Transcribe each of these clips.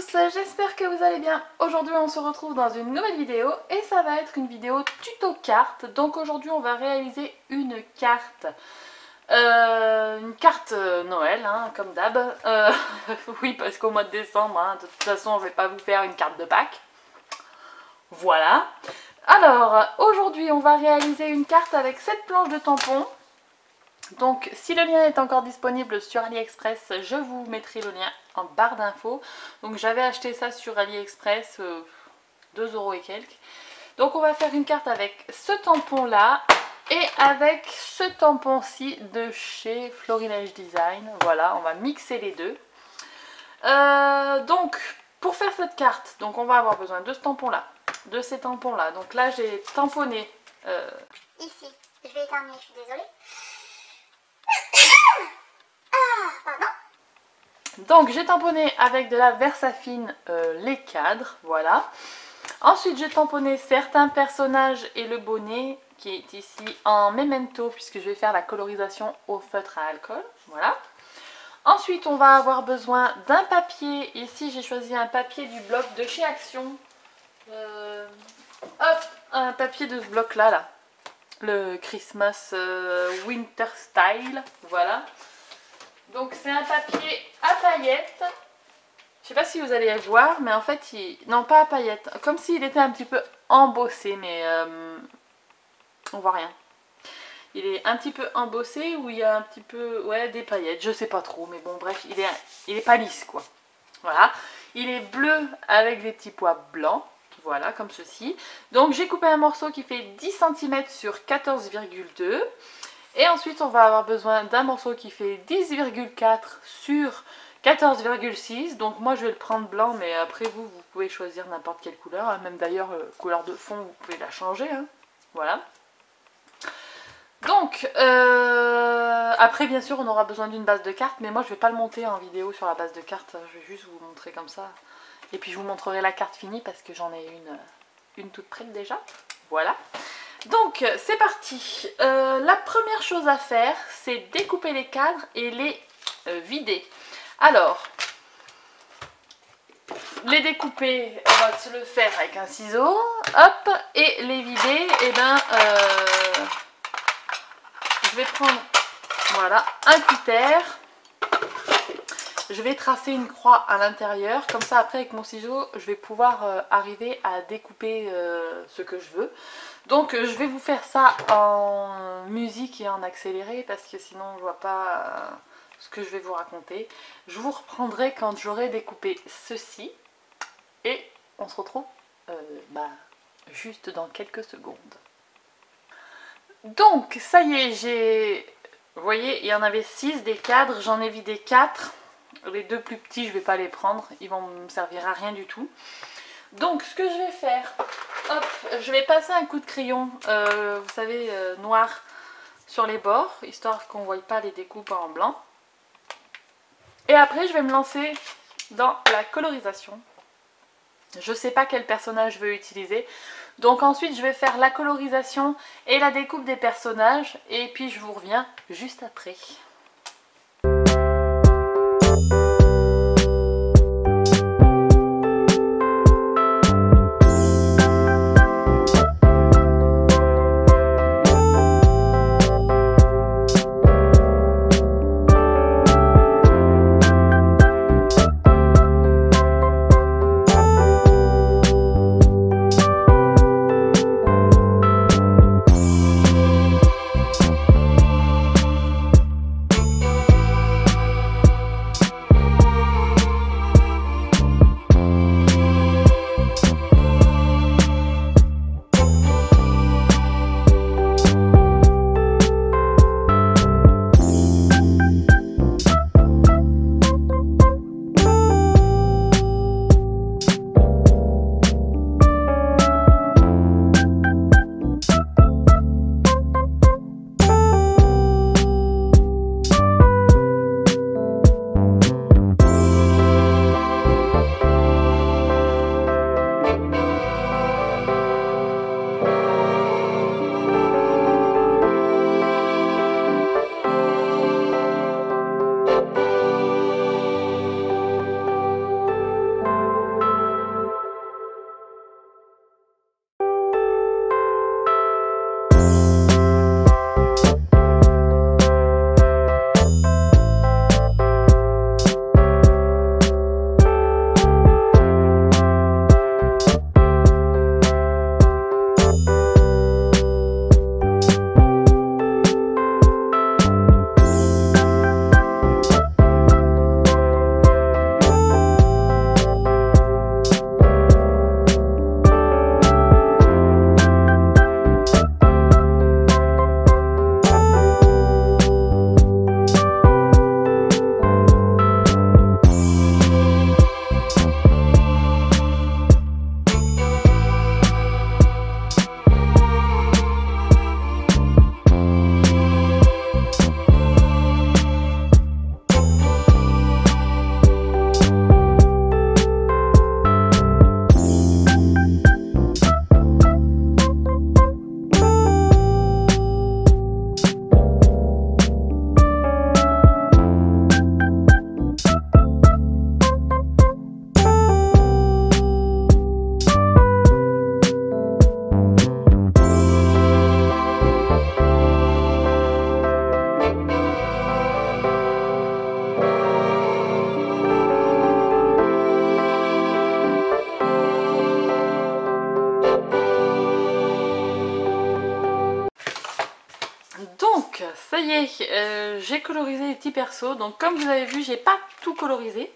tous, j'espère que vous allez bien. Aujourd'hui on se retrouve dans une nouvelle vidéo et ça va être une vidéo tuto carte. Donc aujourd'hui on va réaliser une carte Noël, hein, comme d'hab. Oui, parce qu'au mois de décembre, hein, de toute façon je vais pas vous faire une carte de Pâques. Voilà. Alors aujourd'hui on va réaliser une carte avec 7 planches de tampons. Donc si le lien est encore disponible sur AliExpress, je vous mettrai le lien en barre d'infos. Donc j'avais acheté ça sur AliExpress, 2 € et quelques. Donc on va faire une carte avec ce tampon là et avec ce tampon-ci de chez Florilège Design. Voilà, on va mixer les deux. Donc pour faire cette carte, donc on va avoir besoin de ce tampon là, de ces tampons là. Donc là j'ai tamponné. Ici, je vais éternuer, je suis désolée. Pardon. Donc j'ai tamponné avec de la Versafine les cadres, voilà. Ensuite j'ai tamponné certains personnages et le bonnet qui est ici en memento puisque je vais faire la colorisation au feutre à alcool, voilà. Ensuite on va avoir besoin d'un papier, ici j'ai choisi un papier du bloc de chez Action. Hop, un papier de ce bloc là, le Christmas Winter Style, voilà. Donc c'est un papier à paillettes. Je sais pas si vous allez voir, mais en fait, non pas à paillettes, comme s'il était un petit peu embossé, mais on voit rien. Il est un petit peu embossé où il y a un petit peu, ouais, des paillettes, je sais pas trop, mais bon bref, il est pas lisse quoi. Voilà, il est bleu avec des petits pois blancs, voilà, comme ceci. Donc j'ai coupé un morceau qui fait 10 cm sur 14,2. Et ensuite on va avoir besoin d'un morceau qui fait 10,4 sur 14,6. Donc moi je vais le prendre blanc, mais après vous pouvez choisir n'importe quelle couleur, hein. Même d'ailleurs couleur de fond vous pouvez la changer, hein. Voilà. Donc après bien sûr on aura besoin d'une base de carte, mais moi je vais pas le monter en vidéo sur la base de carte, je vais juste vous montrer comme ça. Et puis je vous montrerai la carte finie parce que j'en ai une toute prête déjà. Voilà. Donc c'est parti. La première chose à faire, c'est découper les cadres et les vider. Alors, les découper, on va se le faire avec un ciseau, hop, et les vider, et ben, je vais prendre, voilà, un cutter. Je vais tracer une croix à l'intérieur, comme ça après avec mon ciseau, je vais pouvoir arriver à découper ce que je veux. Donc je vais vous faire ça en musique et en accéléré parce que sinon je vois pas ce que je vais vous raconter. Je vous reprendrai quand j'aurai découpé ceci et on se retrouve juste dans quelques secondes. Donc ça y est, vous voyez, il y en avait 6 des cadres, j'en ai vidé 4. Les 2 plus petits je vais pas les prendre, ils vont me servir à rien du tout. Donc ce que je vais faire, hop, je vais passer un coup de crayon, vous savez, noir sur les bords, histoire qu'on ne voie pas les découpes en blanc. Et après je vais me lancer dans la colorisation. Je ne sais pas quel personnage je veux utiliser. Donc ensuite je vais faire la colorisation et la découpe des personnages. Et puis je vous reviens juste après. y est, j'ai colorisé les petits persos. Donc comme vous avez vu, j'ai pas tout colorisé.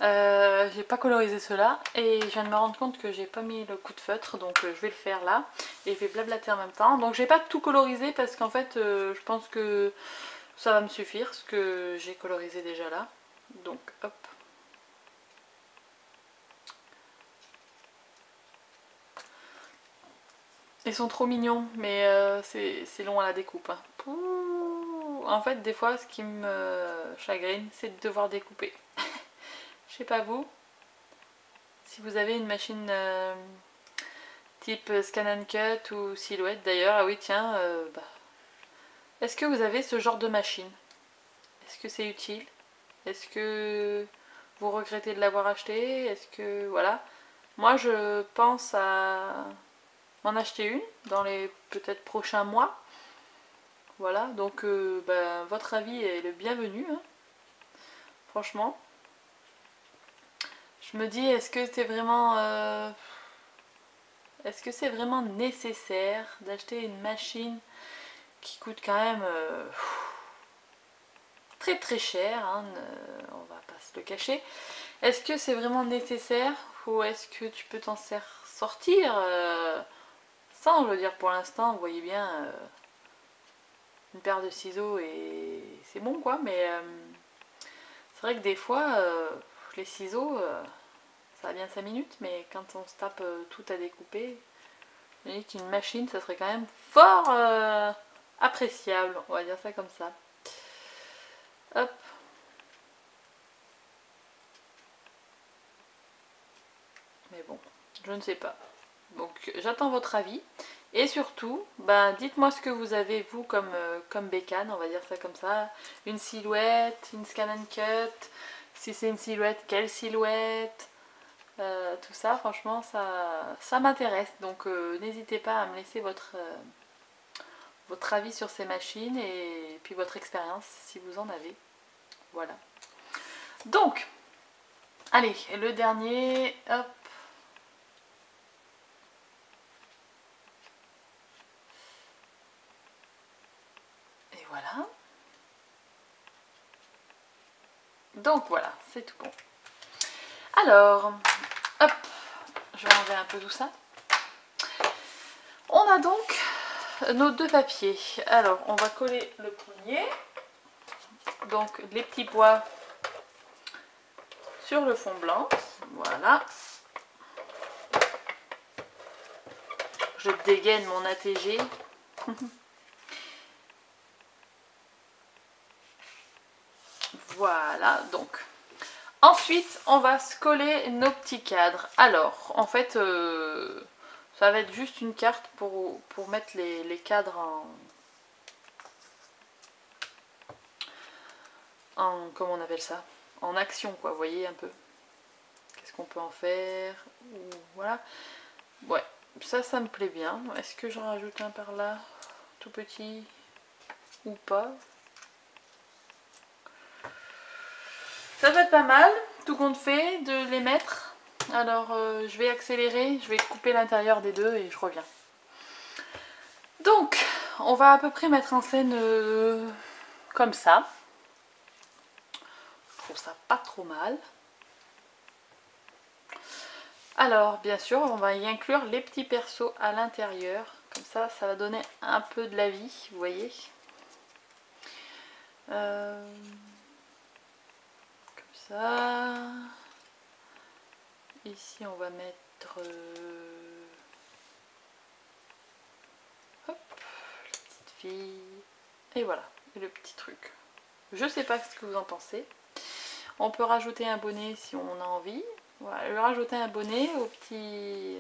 J'ai pas colorisé cela et je viens de me rendre compte que j'ai pas mis le coup de feutre, donc je vais le faire là et je vais blablater en même temps. Donc j'ai pas tout colorisé parce qu'en fait je pense que ça va me suffire ce que j'ai colorisé déjà là. Donc hop. Ils sont trop mignons, mais c'est long à la découpe, hein. En fait des fois ce qui me chagrine c'est de devoir découper. Je sais pas vous, si vous avez une machine type Scan & Cut ou Silhouette d'ailleurs. Ah oui tiens, est-ce que vous avez ce genre de machine? Est-ce que c'est utile? Est-ce que vous regrettez de l'avoir acheté? Est-ce que voilà. Moi je pense à m'en acheter une dans les peut-être prochains mois. Voilà, donc votre avis est le bienvenu, hein. Franchement. Je me dis, est-ce que c'est vraiment nécessaire d'acheter une machine qui coûte quand même très très cher, hein, on va pas se le cacher. Est-ce que c'est vraiment nécessaire ou est-ce que tu peux t'en sortir sans, je veux dire, pour l'instant, vous voyez bien, une paire de ciseaux et c'est bon quoi, mais c'est vrai que des fois, les ciseaux, ça va bien 5 minutes, mais quand on se tape tout à découper, je me dis qu'une machine, ça serait quand même fort appréciable, on va dire ça comme ça. Hop. Mais bon, je ne sais pas. Donc j'attends votre avis. Et surtout, dites-moi ce que vous avez vous comme bécane, on va dire ça comme ça. Une silhouette, une Scan & Cut. Si c'est une silhouette, quelle silhouette? Tout ça, franchement, ça m'intéresse. Donc n'hésitez pas à me laisser votre avis sur ces machines et puis votre expérience si vous en avez. Voilà. Donc, allez, le dernier, hop. Et voilà. Donc voilà, c'est tout bon. Alors, hop, je vais enlever un peu tout ça. On a donc nos deux papiers. Alors, on va coller le premier. Donc, les petits pois sur le fond blanc. Voilà. Je dégaine mon ATG. Voilà, donc. Ensuite, on va se coller nos petits cadres. Alors, en fait, ça va être juste une carte pour mettre les cadres comment on appelle ça? En action, quoi, vous voyez un peu. Qu'est-ce qu'on peut en faire? Voilà. Ouais, ça me plaît bien. Est-ce que j'en rajoute un par là? Tout petit ou pas? Ça va être pas mal, tout compte fait, de les mettre. Alors, je vais accélérer, je vais couper l'intérieur des deux et je reviens. Donc, on va à peu près mettre en scène comme ça. Je trouve ça pas trop mal. Alors, bien sûr, on va y inclure les petits persos à l'intérieur. Comme ça, ça va donner un peu de la vie, vous voyez. Comme ça. Ici, on va mettre... hop, la petite fille. Et voilà, et le petit truc. Je sais pas ce que vous en pensez. On peut rajouter un bonnet si on a envie. Voilà, je vais rajouter un bonnet au petit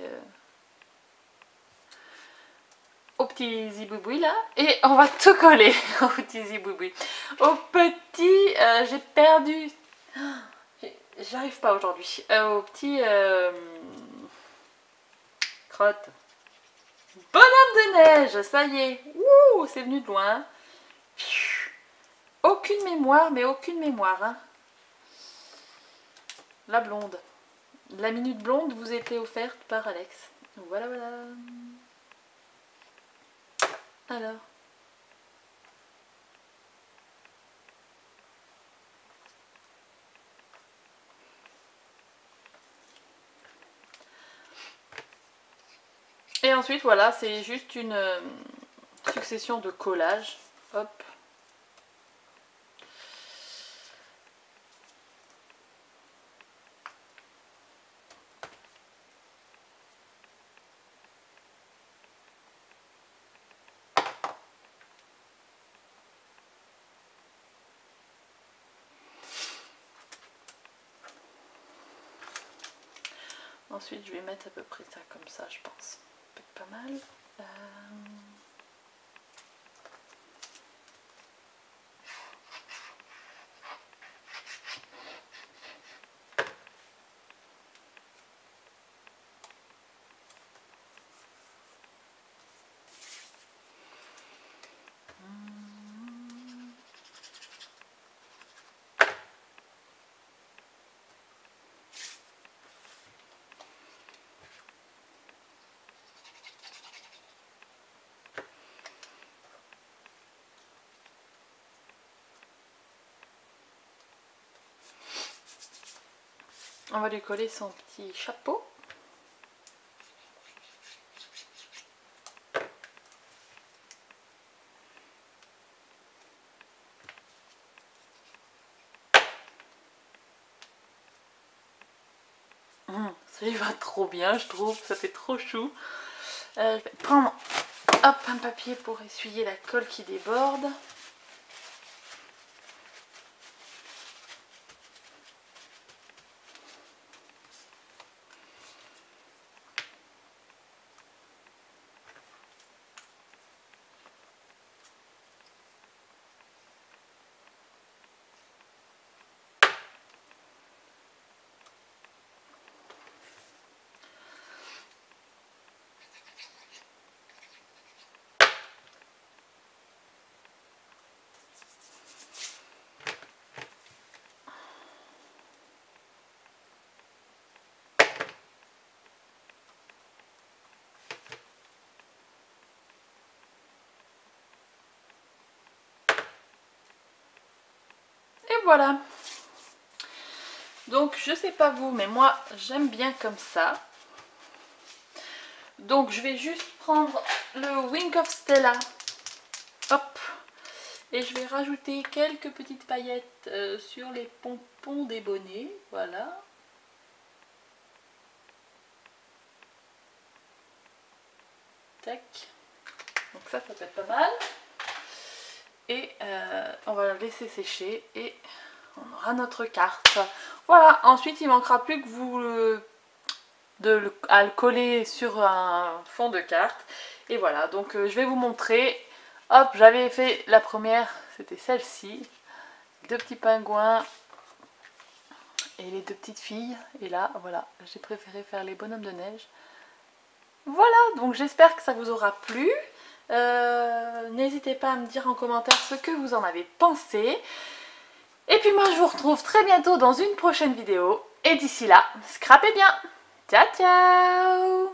zibouboui là. Et on va tout coller au petit zibouboui. Au petit... j'ai perdu... J'arrive pas aujourd'hui. Au petit... crotte. Bonhomme de neige, ça y est. Ouh, c'est venu de loin. Aucune mémoire, mais aucune mémoire. Hein. La blonde. La minute blonde vous était offerte par Alex. Voilà, voilà. Alors. ensuite voilà, c'est juste une succession de collages. Hop. Ensuite, je vais mettre à peu près ça comme ça, je pense. Ça peut être pas mal. On va lui coller son petit chapeau. Ça lui va trop bien, je trouve, ça fait trop chou. Je vais prendre hop, un papier pour essuyer la colle qui déborde. Et voilà. Donc je sais pas vous, mais moi j'aime bien comme ça. Donc je vais juste prendre le Wink of Stella. Hop. Et je vais rajouter quelques petites paillettes sur les pompons des bonnets. Voilà. Tac. Donc ça peut être pas mal. Et on va la laisser sécher et on aura notre carte. Voilà, ensuite il ne manquera plus que vous à le coller sur un fond de carte. Et voilà, donc je vais vous montrer. Hop, j'avais fait la première, c'était celle-ci. 2 petits pingouins et les 2 petites filles. Et là, voilà, j'ai préféré faire les bonhommes de neige. Voilà, donc j'espère que ça vous aura plu. N'hésitez pas à me dire en commentaire ce que vous en avez pensé. Et puis moi je vous retrouve très bientôt dans une prochaine vidéo. Et d'ici là, scrapez bien. Ciao ciao.